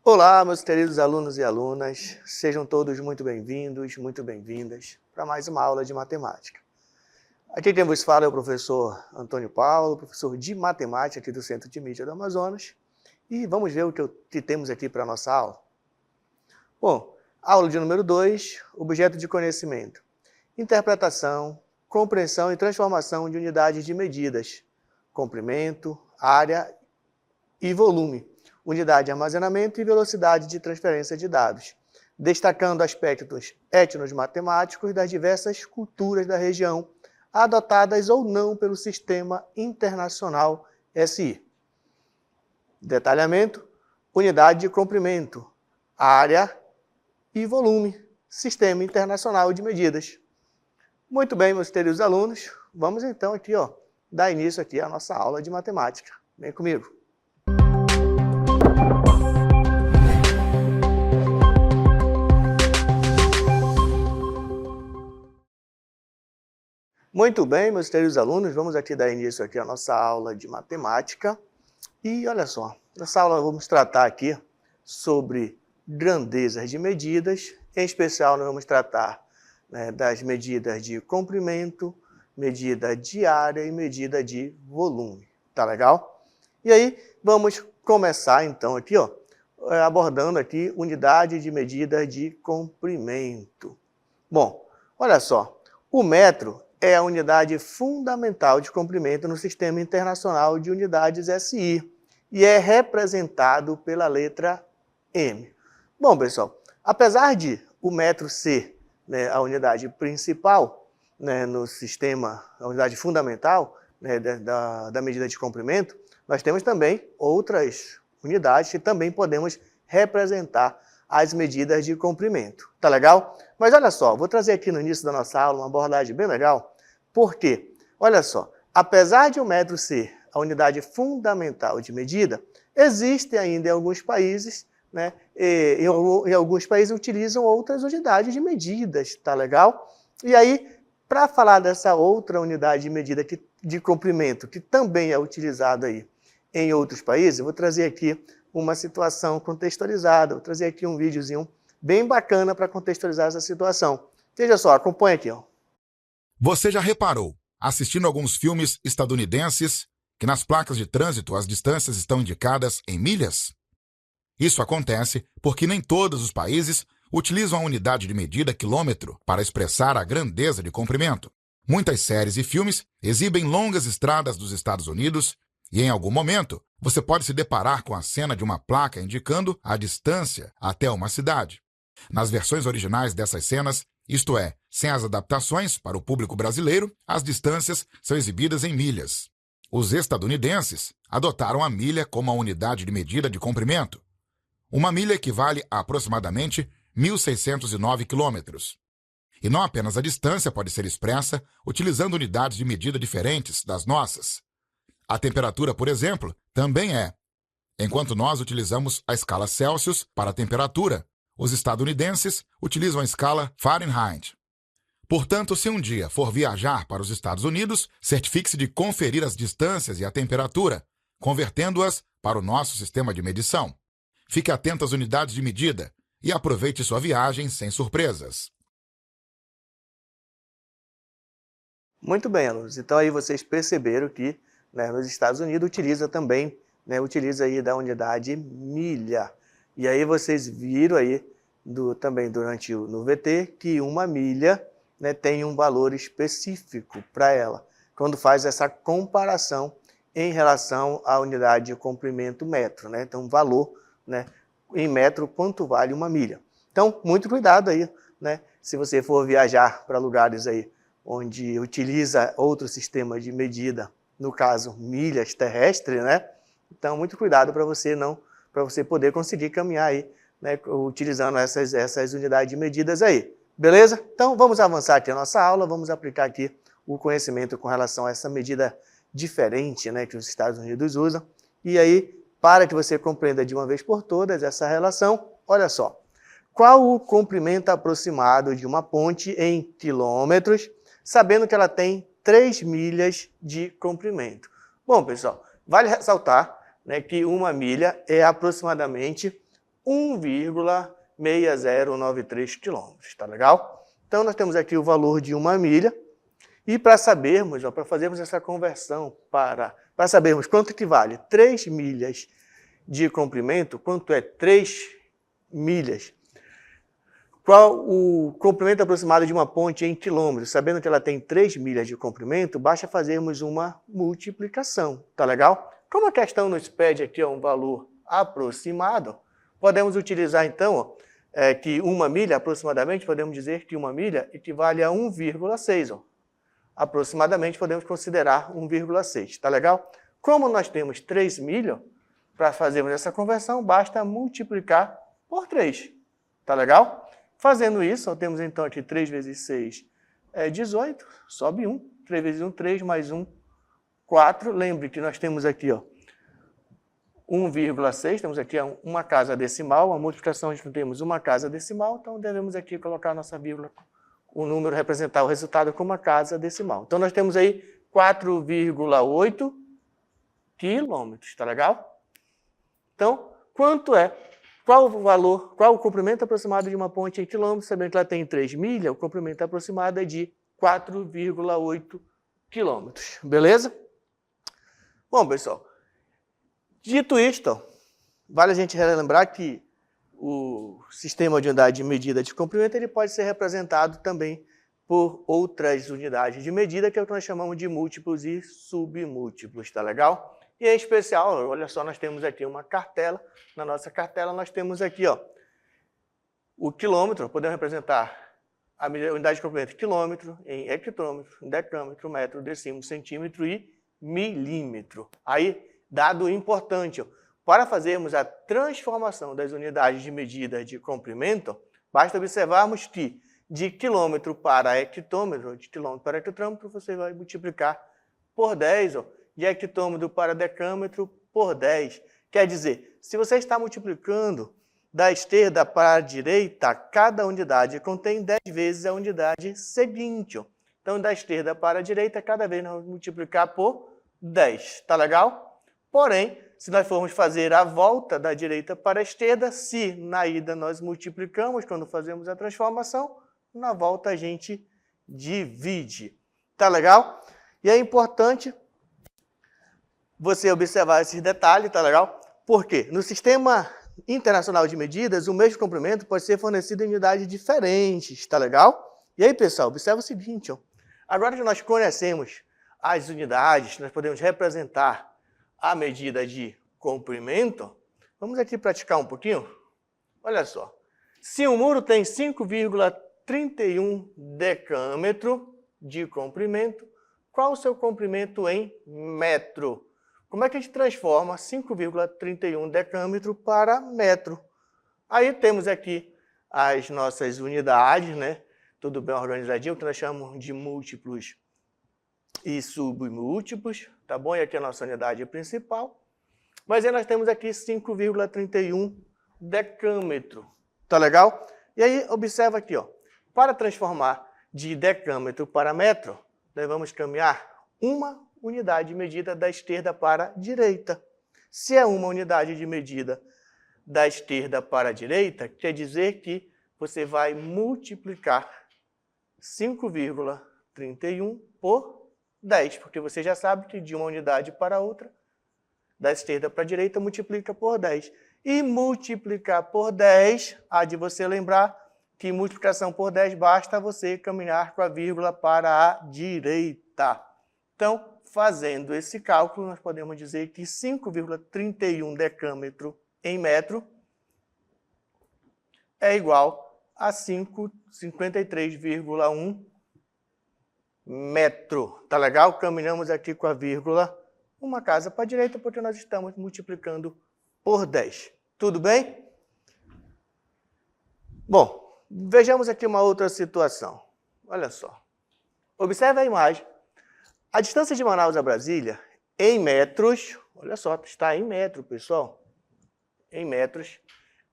Olá, meus queridos alunos e alunas, sejam todos muito bem-vindos, muito bem-vindas para mais uma aula de matemática. Aqui quem vos fala é o professor Antônio Paulo, professor de matemática aqui do Centro de Mídia do Amazonas, e vamos ver o que temos aqui para a nossa aula. Bom, aula de número 2, objeto de conhecimento, interpretação, compreensão e transformação de unidades de medidas, comprimento, área e volume, unidade de armazenamento e velocidade de transferência de dados, destacando aspectos etnos-matemáticos das diversas culturas da região, adotadas ou não pelo Sistema Internacional SI. Detalhamento, unidade de comprimento, área e volume, Sistema Internacional de Medidas. Muito bem, meus queridos alunos, vamos então aqui, dar início aqui à nossa aula de matemática. Vem comigo. Muito bem, meus queridos alunos, vamos aqui dar início aqui à nossa aula de matemática. E olha só, nessa aula vamos tratar aqui sobre grandezas de medidas, em especial nós vamos tratar das medidas de comprimento, medida de área e medida de volume, tá legal? E aí vamos começar então aqui, abordando aqui unidade de medida de comprimento. Bom, olha só, o metro é a unidade fundamental de comprimento no Sistema Internacional de Unidades SI e é representado pela letra M. Bom, pessoal, apesar de o metro ser a unidade principal no sistema, a unidade fundamental da medida de comprimento, nós temos também outras unidades que também podemos representar as medidas de comprimento. Tá legal? Mas olha só, vou trazer aqui no início da nossa aula uma abordagem bem legal. Por quê? Olha só, apesar de o metro ser a unidade fundamental de medida, existem ainda em alguns países, em alguns países utilizam outras unidades de medidas, tá legal? E aí, para falar dessa outra unidade de medida de comprimento, que também é utilizada aí em outros países, eu vou trazer aqui uma situação contextualizada, vou trazer aqui um videozinho bem bacana para contextualizar essa situação. Veja só, acompanha aqui. Você já reparou, assistindo alguns filmes estadunidenses, que nas placas de trânsito as distâncias estão indicadas em milhas? Isso acontece porque nem todos os países utilizam a unidade de medida quilômetro para expressar a grandeza de comprimento. Muitas séries e filmes exibem longas estradas dos Estados Unidos e, em algum momento, você pode se deparar com a cena de uma placa indicando a distância até uma cidade. Nas versões originais dessas cenas, isto é, sem as adaptações para o público brasileiro, as distâncias são exibidas em milhas. Os estadunidenses adotaram a milha como a unidade de medida de comprimento. Uma milha equivale a aproximadamente 1.609 quilômetros. E não apenas a distância pode ser expressa utilizando unidades de medida diferentes das nossas. A temperatura, por exemplo, também é. Enquanto nós utilizamos a escala Celsius para a temperatura, os estadunidenses utilizam a escala Fahrenheit. Portanto, se um dia for viajar para os Estados Unidos, certifique-se de conferir as distâncias e a temperatura, convertendo-as para o nosso sistema de medição. Fique atento às unidades de medida e aproveite sua viagem sem surpresas. Muito bem, alunos. Então aí vocês perceberam que nos Estados Unidos utiliza também, utiliza aí da unidade milha. E aí vocês viram aí também no VT que uma milha tem um valor específico para ela, quando faz essa comparação em relação à unidade de comprimento metro. Então, um valor em metro, quanto vale uma milha. Então, muito cuidado aí, se você for viajar para lugares aí onde utiliza outro sistema de medida, no caso, milhas terrestres, Então, muito cuidado para você poder conseguir caminhar aí, utilizando essas unidades de medidas aí. Beleza? Então, vamos avançar aqui a nossa aula, vamos aplicar aqui o conhecimento com relação a essa medida diferente, que os Estados Unidos usam. E aí, para que você compreenda de uma vez por todas essa relação, olha só. Qual o comprimento aproximado de uma ponte em quilômetros, sabendo que ela tem 3 milhas de comprimento? Bom, pessoal, vale ressaltar que uma milha é aproximadamente 1,6093 quilômetros, tá legal? Então, nós temos aqui o valor de 1 milha. E para sabermos, para fazermos essa conversão, para sabermos quanto equivale 3 milhas de comprimento, quanto é 3 milhas, qual o comprimento aproximado de uma ponte em quilômetros, sabendo que ela tem 3 milhas de comprimento, basta fazermos uma multiplicação, tá legal? Como a questão nos pede aqui um valor aproximado, podemos utilizar então que 1 milha aproximadamente, podemos dizer que 1 milha equivale a 1,6. Aproximadamente podemos considerar 1,6, tá legal? Como nós temos 3 milhas, para fazermos essa conversão, basta multiplicar por 3, tá legal? Fazendo isso, temos então aqui 3 vezes 6 é 18, sobe 1, 3 vezes 1, 3, mais 1, 4. Lembre que nós temos aqui 1,6, temos aqui uma casa decimal, a multiplicação nós temos uma casa decimal, então devemos aqui colocar a nossa vírgula, o número representar o resultado como uma casa decimal. Então nós temos aí 4,8 quilômetros, tá legal? Então, qual o valor, qual o comprimento aproximado de uma ponte em quilômetros? Sabendo que ela tem 3 milhas, o comprimento aproximado é de 4,8 quilômetros. Beleza? Bom, pessoal, dito isto, vale a gente relembrar que o sistema de unidade de medida de comprimento ele pode ser representado também por outras unidades de medida, que é o que nós chamamos de múltiplos e submúltiplos, tá legal? E em especial, olha só, nós temos aqui uma cartela. Na nossa cartela nós temos aqui o quilômetro, podemos representar a unidade de comprimento quilômetro em hectômetro, decâmetro, metro, decímetro, centímetro e milímetro. Aí, dado importante, para fazermos a transformação das unidades de medida de comprimento, basta observarmos que de quilômetro para hectômetro, de quilômetro para hectômetro, você vai multiplicar por 10, de hectômetro para decâmetro por 10. Quer dizer, se você está multiplicando da esquerda para a direita, cada unidade contém 10 vezes a unidade seguinte. Então, da esquerda para a direita, cada vez nós vamos multiplicar por 10. Tá legal? Porém, se nós formos fazer a volta da direita para a esquerda, se na ida nós multiplicamos, quando fazemos a transformação, na volta a gente divide. Tá legal? E é importante você observar esses detalhes, tá legal? Porque no sistema internacional de medidas, o mesmo comprimento pode ser fornecido em unidades diferentes, tá legal? E aí, pessoal, observa o seguinte, agora que nós conhecemos as unidades, nós podemos representar a medida de comprimento, vamos aqui praticar um pouquinho? Olha só, se um muro tem 5,31 decâmetro de comprimento, qual o seu comprimento em metro? Como é que a gente transforma 5,31 decâmetro para metro? Aí temos aqui as nossas unidades, né? Tudo bem organizadinho, que nós chamamos de múltiplos e submúltiplos, tá bom? E aqui a nossa unidade principal. Mas aí nós temos aqui 5,31 decâmetro, tá legal? E aí observa aqui, para transformar de decâmetro para metro, nós vamos caminhar uma unidade de medida da esquerda para a direita. Se é uma unidade de medida da esquerda para a direita, quer dizer que você vai multiplicar 5,31 por 10, porque você já sabe que de uma unidade para outra, da esquerda para a direita, multiplica por 10. E multiplicar por 10, há de você lembrar que multiplicação por 10 basta você caminhar com a vírgula para a direita. Então, fazendo esse cálculo, nós podemos dizer que 5,31 decâmetro em metro é igual a 53,1 metro. Tá legal? Caminhamos aqui com a vírgula uma casa para a direita, porque nós estamos multiplicando por 10. Tudo bem? Bom, vejamos aqui uma outra situação. Olha só. Observe a imagem. A distância de Manaus a Brasília, em metros, olha só, está em metro, pessoal, em metros,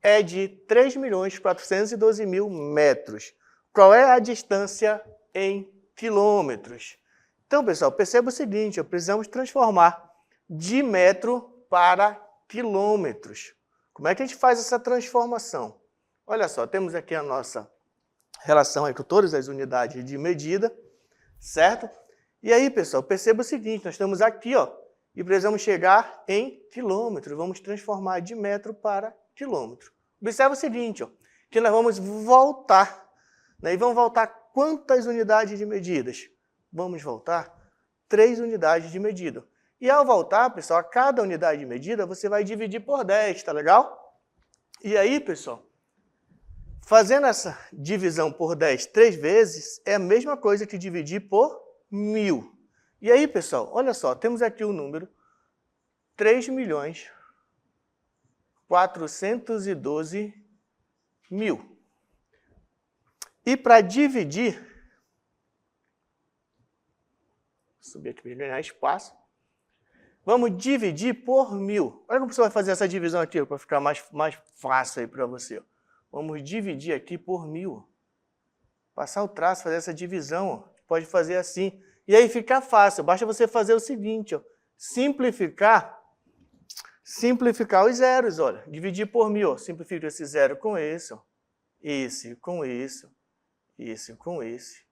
é de 3.412.000 metros. Qual é a distância em quilômetros? Então, pessoal, perceba o seguinte, precisamos transformar de metro para quilômetros. Como é que a gente faz essa transformação? Olha só, temos aqui a nossa relação aí com todas as unidades de medida, certo? E aí, pessoal, perceba o seguinte, nós estamos aqui, ó, e precisamos chegar em quilômetro. Vamos transformar de metro para quilômetro. Observa o seguinte, ó, que nós vamos voltar. Né? E vamos voltar quantas unidades de medidas? Vamos voltar 3 unidades de medida. E ao voltar, pessoal, a cada unidade de medida, você vai dividir por 10, tá legal? E aí, pessoal, fazendo essa divisão por 10 3 vezes, é a mesma coisa que dividir por 1000. E aí, pessoal, olha só, temos aqui o número 3.412.000. E para dividir, vou subir aqui para ganhar espaço, vamos dividir por 1000. Olha como você vai fazer essa divisão aqui, para ficar mais fácil aí para você. Vamos dividir aqui por 1000. Passar o traço, fazer essa divisão, ó. Pode fazer assim. E aí fica fácil, basta você fazer o seguinte, ó, simplificar os zeros, olha, dividir por 1000, ó, simplifica esse zero com esse, ó, esse com esse, esse com esse.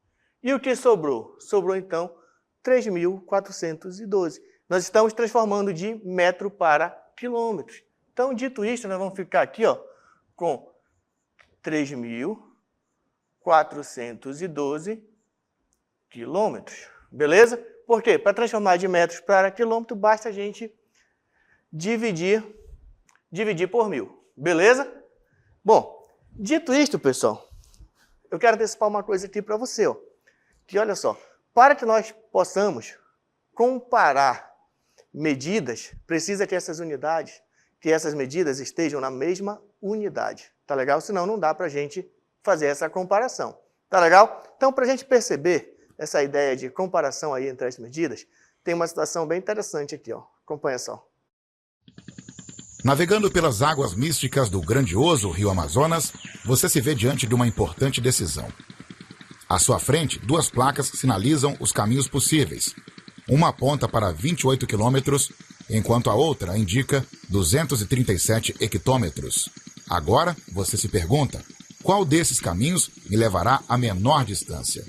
E o que sobrou? Sobrou então 3.412. Nós estamos transformando de metro para quilômetros. Então, dito isto, nós vamos ficar aqui, ó, com 3.412 quilômetros. Beleza? Por quê? Para transformar de metros para quilômetro, basta a gente dividir por 1000. Beleza? Bom, dito isto, pessoal, eu quero antecipar uma coisa aqui para você, ó, que olha só, para que nós possamos comparar medidas, precisa que essas medidas estejam na mesma unidade. Tá legal? Senão não dá para a gente fazer essa comparação. Tá legal? Então, para a gente perceber essa ideia de comparação aí entre as medidas, tem uma situação bem interessante aqui, ó. Acompanha só. Navegando pelas águas místicas do grandioso Rio Amazonas, você se vê diante de uma importante decisão. À sua frente, 2 placas sinalizam os caminhos possíveis. Uma aponta para 28 quilômetros, enquanto a outra indica 237 hectômetros. Agora, você se pergunta, qual desses caminhos me levará a menor distância?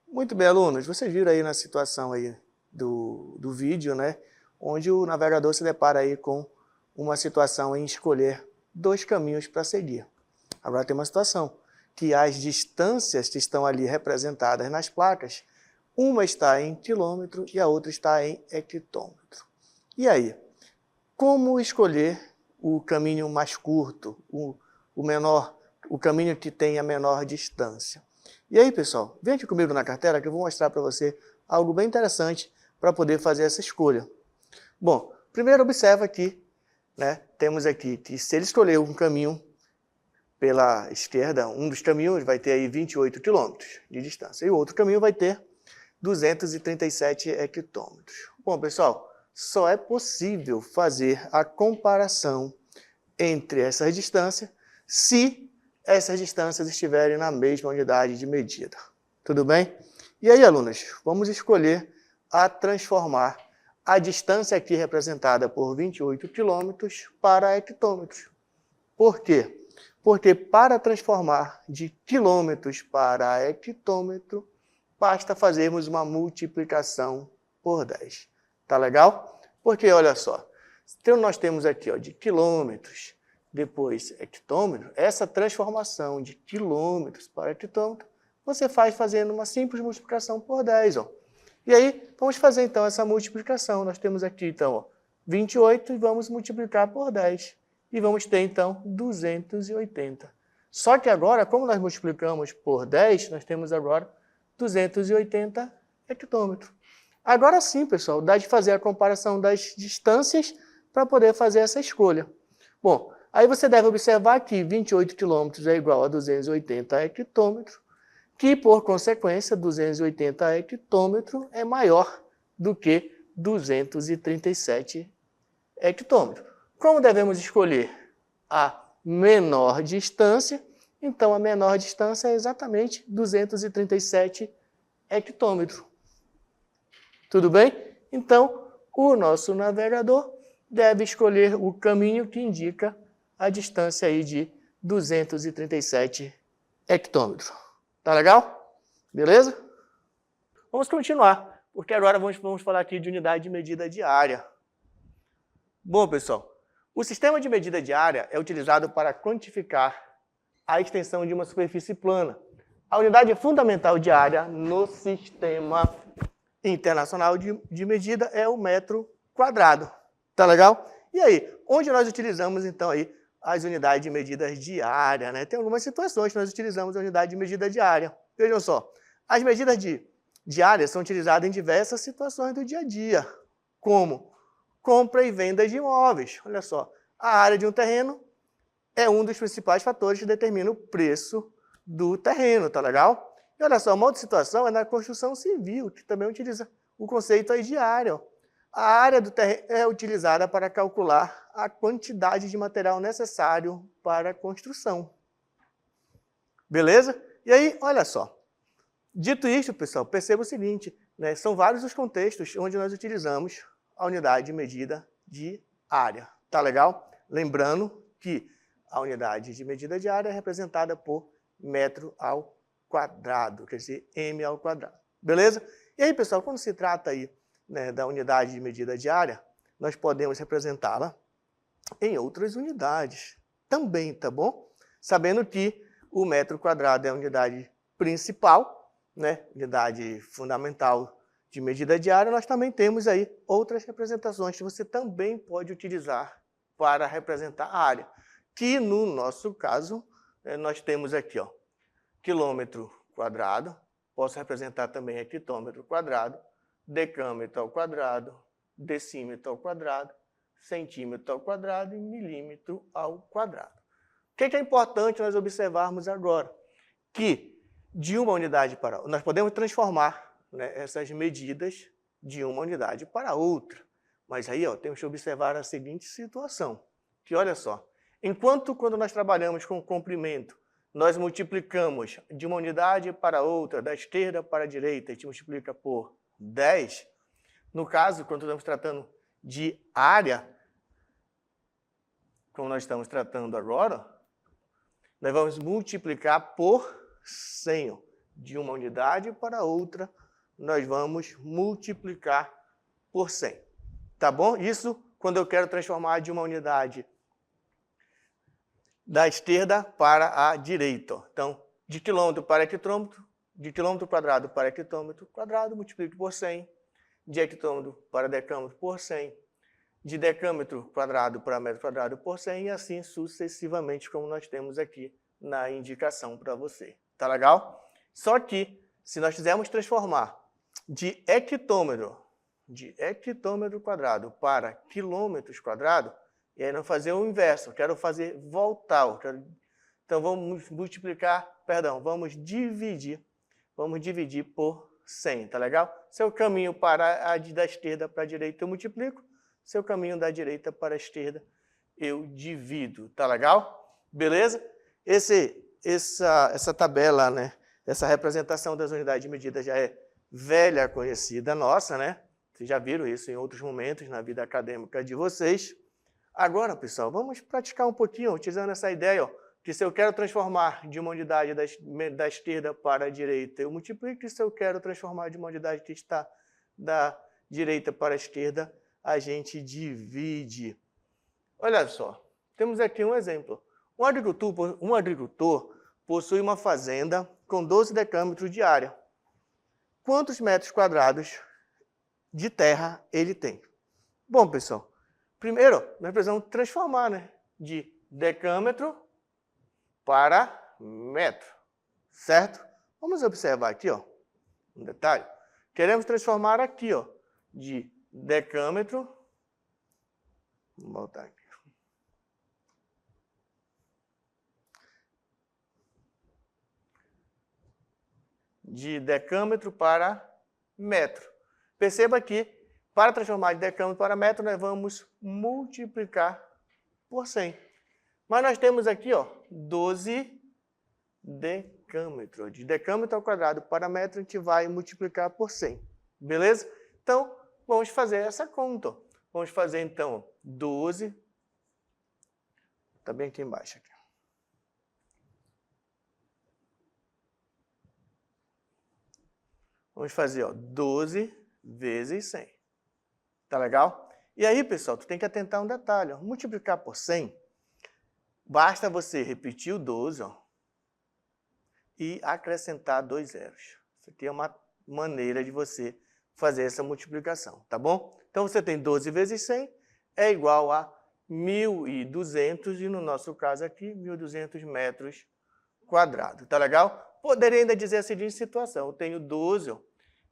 Muito bem, alunos. Vocês viram aí na situação aí do vídeo, né? Onde o navegador se depara aí com uma situação em escolher 2 caminhos para seguir. Agora tem uma situação que as distâncias que estão ali representadas nas placas, uma está em quilômetro e a outra está em hectômetro. E aí, como escolher o caminho mais curto, o caminho que tem a menor distância? E aí, pessoal, vem aqui comigo na cartela que eu vou mostrar para você algo bem interessante para poder fazer essa escolha. Bom, primeiro observa aqui, né, temos aqui que se ele escolher um caminho pela esquerda, um dos caminhos vai ter aí 28 quilômetros de distância e o outro caminho vai ter 237 hectômetros. Bom, pessoal, só é possível fazer a comparação entre essas distâncias se essas distâncias estiverem na mesma unidade de medida. Tudo bem? E aí, alunos, vamos escolher transformar a distância aqui representada por 28 quilômetros para hectômetros. Por quê? Porque para transformar de quilômetros para hectômetro, basta fazermos uma multiplicação por 10. Tá legal? Porque, olha só, então nós temos aqui, ó, de quilômetros, depois hectômetro, essa transformação de quilômetros para hectômetro, você faz fazendo uma simples multiplicação por 10. Ó. E aí, vamos fazer então essa multiplicação. Nós temos aqui, então, ó, 28 e vamos multiplicar por 10. E vamos ter, então, 280. Só que agora, como nós multiplicamos por 10, nós temos agora 280 hectômetros. Agora sim, pessoal, dá de fazer a comparação das distâncias para poder fazer essa escolha. Bom, aí você deve observar que 28 quilômetros é igual a 280 hectômetros, que, por consequência, 280 hectômetros é maior do que 237 hectômetros. Como devemos escolher a menor distância? Então, a menor distância é exatamente 237 hectômetros. Tudo bem? Então, o nosso navegador deve escolher o caminho que indica a distância aí de 237 hectômetros. Tá legal? Beleza? Vamos continuar, porque agora vamos falar aqui de unidade de medida de área. Bom, pessoal, o sistema de medida de área é utilizado para quantificar a extensão de uma superfície plana. A unidade fundamental de área no sistema internacional de medida é o metro quadrado. Tá legal? E aí, onde nós utilizamos então aí as unidades de medidas de área, né? Tem algumas situações que nós utilizamos a unidade de medida de área. Vejam só, as medidas de área são utilizadas em diversas situações do dia a dia, como compra e venda de imóveis. Olha só, a área de um terreno é um dos principais fatores que determina o preço do terreno, tá legal? E olha só, uma outra situação é na construção civil, que também utiliza o conceito aí de área. A área do terreno é utilizada para calcular a quantidade de material necessário para a construção. Beleza? E aí, olha só. Dito isto, pessoal, perceba o seguinte, né? São vários os contextos onde nós utilizamos a unidade de medida de área. Tá legal? Lembrando que a unidade de medida de área é representada por metro ao quadrado, quer dizer, m ao quadrado. Beleza? E aí, pessoal, quando se trata aí, né, da unidade de medida de área, nós podemos representá-la em outras unidades também, tá bom? Sabendo que o metro quadrado é a unidade principal, né, unidade fundamental de medida de área, nós também temos aí outras representações que você também pode utilizar para representar a área, que no nosso caso, nós temos aqui, ó, quilômetro quadrado, posso representar também hectômetro quadrado, decâmetro ao quadrado, decímetro ao quadrado, centímetro ao quadrado e milímetro ao quadrado. O que é importante nós observarmos agora? Que de uma unidade para outra, nós podemos transformar, né, essas medidas de uma unidade para outra. Mas aí, ó, temos que observar a seguinte situação, que olha só, enquanto quando nós trabalhamos com comprimento, nós multiplicamos de uma unidade para outra, da esquerda para a direita, a gente multiplica por 10. No caso, quando estamos tratando de área, como nós estamos tratando agora, nós vamos multiplicar por 100. De uma unidade para outra, nós vamos multiplicar por 100. Tá bom? Isso quando eu quero transformar de uma unidade da esquerda para a direita. Então, de quilômetro para hectômetro, de quilômetro quadrado para hectômetro quadrado, multiplico por 100. De hectômetro para decâmetro por 100. De decâmetro quadrado para metro quadrado por 100 e assim sucessivamente, como nós temos aqui na indicação para você. Tá legal? Só que, se nós quisermos transformar de hectômetro quadrado para quilômetros quadrado, e aí não fazer o inverso, eu quero fazer voltar. Então vamos vamos dividir por 100, tá legal? Seu caminho para da esquerda para a direita eu multiplico, seu caminho da direita para a esquerda eu divido, tá legal? Beleza? Essa tabela, né? Essa representação das unidades de medida já é velha, conhecida nossa, né? Vocês já viram isso em outros momentos na vida acadêmica de vocês. Agora, pessoal, vamos praticar um pouquinho, utilizando essa ideia, ó, que se eu quero transformar de uma unidade da esquerda para a direita, eu multiplico, e se eu quero transformar de uma unidade que está da direita para a esquerda, a gente divide. Olha só, temos aqui um exemplo. Um agricultor possui uma fazenda com 12 decâmetros de área. Quantos metros quadrados de terra ele tem? Bom, pessoal, primeiro nós precisamos transformar, né, de decâmetro para metro, certo? Vamos observar aqui, ó, um detalhe. Queremos transformar aqui, ó, de decâmetro, vamos voltar aqui. De decâmetro para metro. Perceba que, para transformar de decâmetro para metro, nós vamos multiplicar por 100. Mas nós temos aqui, ó, 12 decâmetros. De decâmetro ao quadrado para metro, a gente vai multiplicar por 100. Beleza? Então, vamos fazer essa conta. Vamos fazer, então, 12. Está bem aqui embaixo. Aqui. Vamos fazer 12 vezes 100. Tá legal? E aí, pessoal, tu tem que atentar um detalhe. Multiplicar por 100, basta você repetir o 12 e acrescentar 2 zeros. Isso aqui é uma maneira de você fazer essa multiplicação, tá bom? Então, você tem 12 vezes 100 é igual a 1.200 e, no nosso caso aqui, 1.200 metros quadrados. Tá legal? Poderia ainda dizer a seguinte situação. Eu tenho 12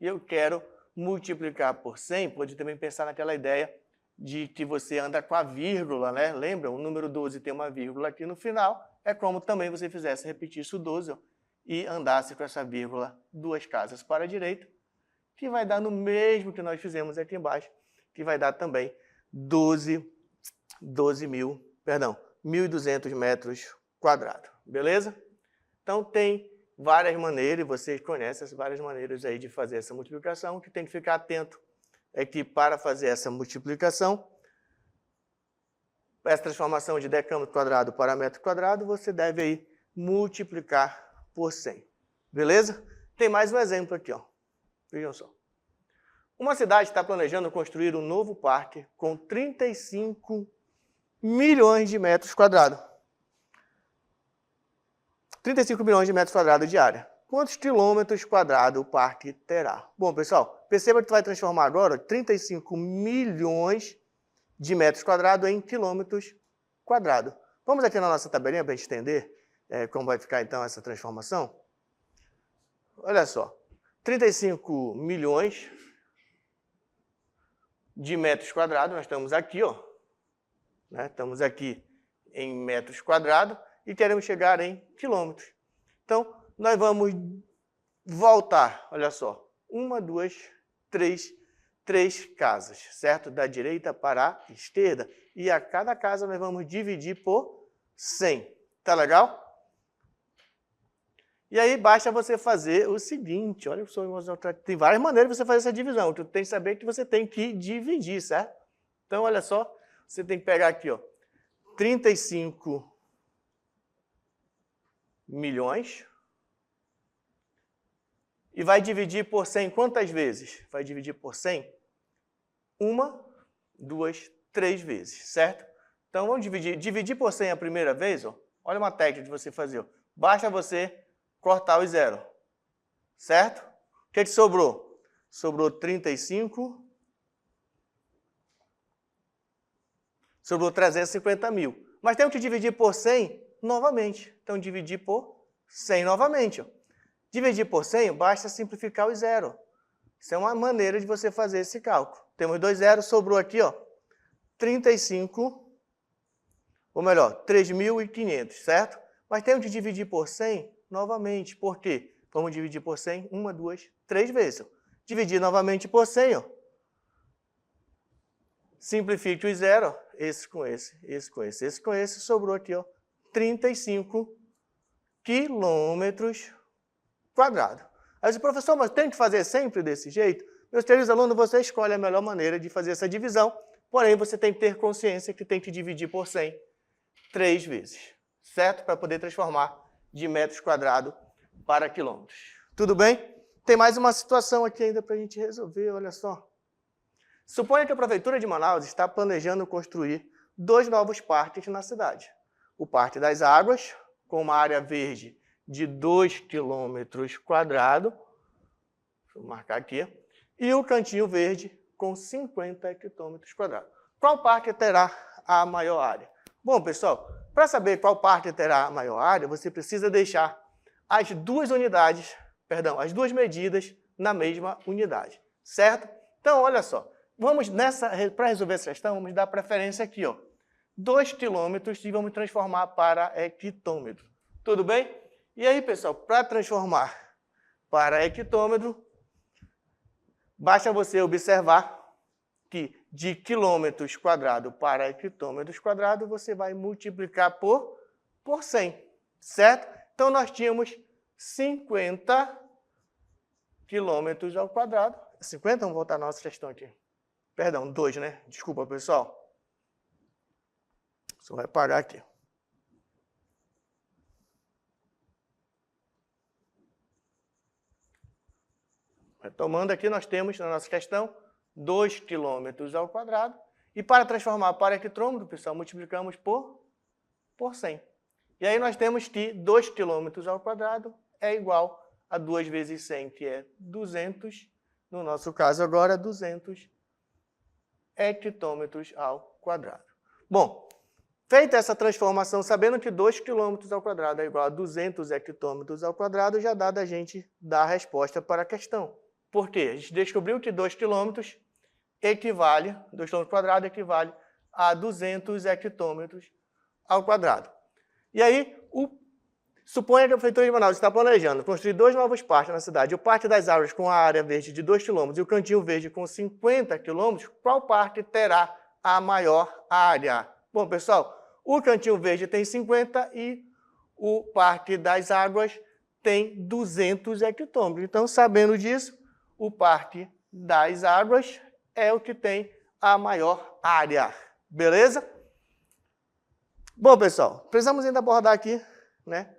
e eu quero multiplicar por 100. Pode também pensar naquela ideia de que você anda com a vírgula, né? Lembra? O número 12 tem uma vírgula aqui no final. É como também você fizesse, repetisse o 12 e andasse com essa vírgula 2 casas para a direita, que vai dar no mesmo que nós fizemos aqui embaixo, que vai dar também 1.200 metros quadrados. Beleza? Então, tem várias maneiras, e vocês conhecem as várias maneiras aí de fazer essa multiplicação. O que tem que ficar atento é que, para fazer essa multiplicação, essa transformação de decâmetro quadrado para metro quadrado, você deve aí multiplicar por 100. Beleza? Tem mais um exemplo aqui, ó. Vejam só. Uma cidade está planejando construir um novo parque com 35 milhões de metros quadrados. 35 milhões de metros quadrados de área. Quantos quilômetros quadrados o parque terá? Bom, pessoal, perceba que tu vai transformar agora 35 milhões de metros quadrados em quilômetros quadrados. Vamos aqui na nossa tabelinha para a gente entender como vai ficar então essa transformação. Olha só, 35 milhões de metros quadrados, nós estamos aqui, ó, né? Estamos aqui em metros quadrados e queremos chegar em quilômetros. Então, nós vamos voltar, olha só, 1, 2, 3 casas, certo? Da direita para a esquerda. E a cada casa nós vamos dividir por 100. Tá legal? E aí basta você fazer o seguinte, olha só, tem várias maneiras de você fazer essa divisão. Tu tem que saber que você tem que dividir, certo? Então, olha só, você tem que pegar aqui, ó, 35 milhões e vai dividir por 100 quantas vezes? Vai dividir por 100 1, 2, 3 vezes, certo? Então, vamos dividir por 100 a primeira vez, ó. Olha uma técnica de você fazer, ó. Basta você cortar os zeros, certo? O que sobrou? Sobrou 35, sobrou 350 mil. Mas temos que dividir por 100 novamente. Então, dividir por 100 novamente. Ó. Dividir por 100, basta simplificar os zeros. Isso é uma maneira de você fazer esse cálculo. Temos 2 zeros, sobrou aqui, ó, 35, ou melhor, 3.500, certo? Mas temos que dividir por 100 novamente. Por quê? Vamos dividir por 100, 1, 2, 3 vezes. Ó. Dividir novamente por 100, ó. Simplifique os zeros, esse com esse, esse com esse, esse com esse, sobrou aqui, ó, 35 quilômetros quadrados. Aí o professor, mas tem que fazer sempre desse jeito? Meus queridos alunos, você escolhe a melhor maneira de fazer essa divisão, porém você tem que ter consciência que tem que dividir por 100 3 vezes, certo? Para poder transformar de metros quadrados para quilômetros. Tudo bem? Tem mais uma situação aqui ainda para a gente resolver, olha só. Suponha que a Prefeitura de Manaus está planejando construir 2 novos parques na cidade. O Parque das Águas, com uma área verde de 2 quilômetros quadrados, deixa eu marcar aqui, e o Cantinho Verde, com 50 quilômetros quadrados. Qual parque terá a maior área? Bom, pessoal, para saber qual parque terá a maior área, você precisa deixar as duas as duas medidas na mesma unidade, certo? Então, olha só, para resolver essa questão, vamos dar preferência aqui, ó, 2 quilômetros e vamos transformar para hectômetro. Tudo bem? E aí, pessoal, para transformar para hectômetro, basta você observar que de quilômetros quadrados para hectômetros quadrados, você vai multiplicar por 100, certo? Então, nós tínhamos 50 quilômetros ao quadrado 50? Vamos voltar à nossa questão aqui. Perdão, 2, né? Desculpa, pessoal. Só vai parar aqui. Retomando aqui, nós temos na nossa questão 2 km ao quadrado. E para transformar para hectômetro, pessoal, multiplicamos por 100. E aí nós temos que 2 km ao quadrado é igual a 2 vezes 100, que é 200. No nosso caso agora, 200 hectômetros ao quadrado. Bom, feita essa transformação, sabendo que 2 km ao quadrado é igual a 200 hectômetros ao quadrado, já dá da gente dar a resposta para a questão. Por quê? A gente descobriu que 2 km equivale, 2 km ao quadrado equivale a 200 hectômetros ao quadrado. E aí, suponha que a Prefeitura de Manaus está planejando construir 2 novos parques na cidade. O Parque das Árvores com a área verde de 2 km e o Cantinho Verde com 50 km. Qual parque terá a maior área? Bom, pessoal, o Cantinho Verde tem 50 e o Parque das Águas tem 200 hectômetros. Então, sabendo disso, o Parque das Águas é o que tem a maior área. Beleza? Bom, pessoal, precisamos ainda abordar aqui, né?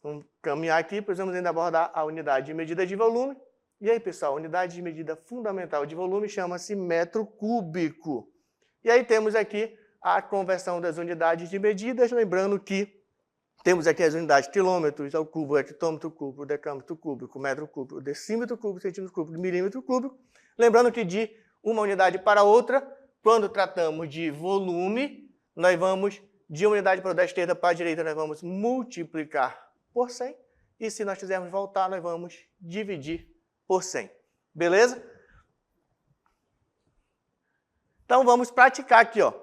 Vamos caminhar aqui, precisamos ainda abordar a unidade de medida de volume. E aí, pessoal, a unidade de medida fundamental de volume chama-se metro cúbico. E aí temos aqui a conversão das unidades de medidas, lembrando que temos aqui as unidades quilômetros ao cubo, hectômetro cúbico, decâmetro cúbico, metro cúbico, decímetro cúbico, centímetro cúbico, milímetro cúbico. Lembrando que de uma unidade para outra, quando tratamos de volume, nós vamos, de uma unidade da esquerda para a direita, nós vamos multiplicar por 100. E se nós quisermos voltar, nós vamos dividir por 100. Beleza? Então, vamos praticar aqui, ó.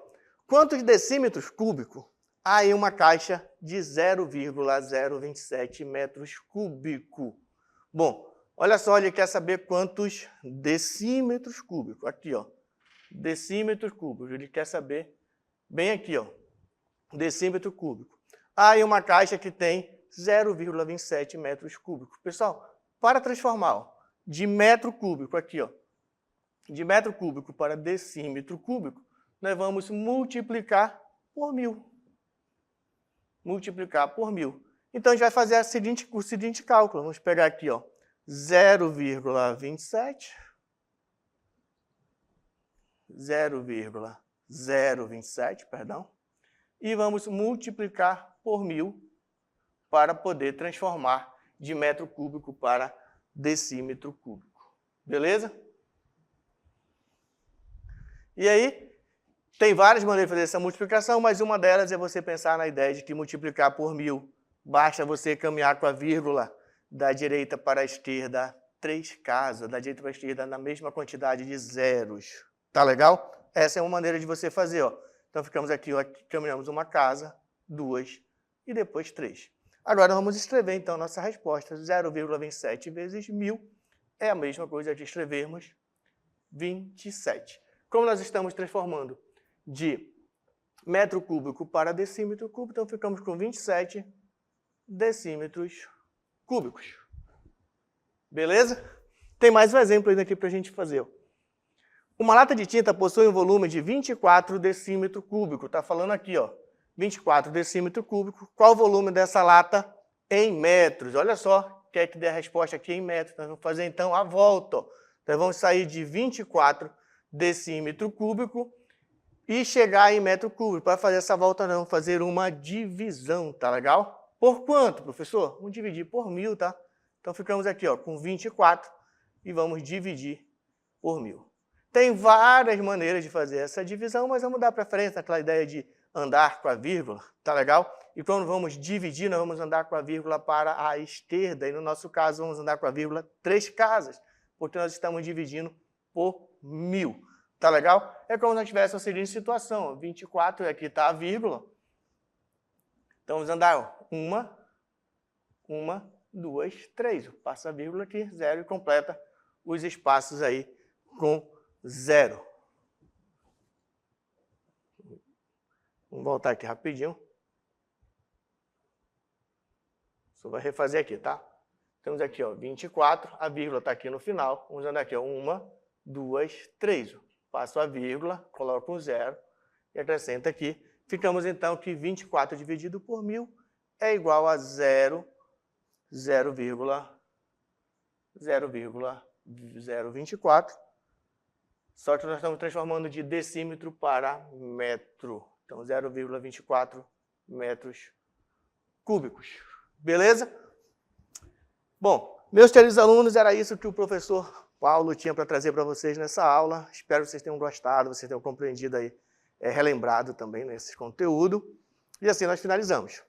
Quantos decímetros cúbicos há em uma caixa de 0,027 metros cúbicos? Bom, olha só, ele quer saber quantos decímetros cúbicos. Aqui, ó. Decímetros cúbicos. Ele quer saber bem aqui, ó. Decímetro cúbico. Há em uma caixa que tem 0,27 metros cúbicos. Pessoal, para transformar, ó, de metro cúbico aqui, ó, de metro cúbico para decímetro cúbico, nós vamos multiplicar por 1000. Multiplicar por 1000. Então, a gente vai fazer o seguinte cálculo. Vamos pegar aqui, ó, 0,027, perdão, e vamos multiplicar por 1000 para poder transformar de metro cúbico para decímetro cúbico. Beleza? E aí, tem várias maneiras de fazer essa multiplicação, mas uma delas é você pensar na ideia de que multiplicar por 1000, basta você caminhar com a vírgula da direita para a esquerda 3 casas, da direita para a esquerda na mesma quantidade de zeros. Tá legal? Essa é uma maneira de você fazer, ó. Então, ficamos aqui, ó, caminhamos uma casa, 2 e depois 3. Agora, vamos escrever, então, nossa resposta. 0,27 vezes 1000 é a mesma coisa de escrevermos 27. Como nós estamos transformando de metro cúbico para decímetro cúbico, então ficamos com 27 decímetros cúbicos. Beleza? Tem mais um exemplo ainda aqui para a gente fazer. Uma lata de tinta possui um volume de 24 decímetro cúbico. Está falando aqui, ó, 24 decímetro cúbico. Qual o volume dessa lata em metros? Olha só, quer que dê a resposta aqui em metros. Nós vamos fazer, então, a volta. Então, vamos sair de 24 decímetro cúbico e chegar em metro cúbico. Para fazer essa volta, nós vamos fazer uma divisão, tá legal? Por quanto, professor? Vamos dividir por 1000, tá? Então, ficamos aqui, ó, com 24 e vamos dividir por 1000. Tem várias maneiras de fazer essa divisão, mas vamos dar preferência naquela ideia de andar com a vírgula, tá legal? E quando vamos dividir, nós vamos andar com a vírgula para a esquerda, e no nosso caso, vamos andar com a vírgula 3 casas, porque nós estamos dividindo por 1000. Tá legal? É como se nós tivéssemos a seguinte situação, 24, e aqui está a vírgula. Então, vamos andar 1, 2, 3. Passa a vírgula aqui, 0, e completa os espaços aí com 0. Vamos voltar aqui rapidinho. Só vai refazer aqui, tá? Então, Temos aqui, ó, 24, a vírgula está aqui no final, usando aqui, ó, 1, 2, 3. Passo a vírgula, coloco um zero e acrescento aqui. Ficamos, então, que 24 dividido por 1000 é igual a 0,024. Só que nós estamos transformando de decímetro para metro. Então, 0,24 metros cúbicos. Beleza? Bom, meus queridos alunos, era isso que o professor Paulo tinha para trazer para vocês nessa aula. Espero que vocês tenham gostado, vocês tenham compreendido aí, relembrado também nesse conteúdo. E assim nós finalizamos.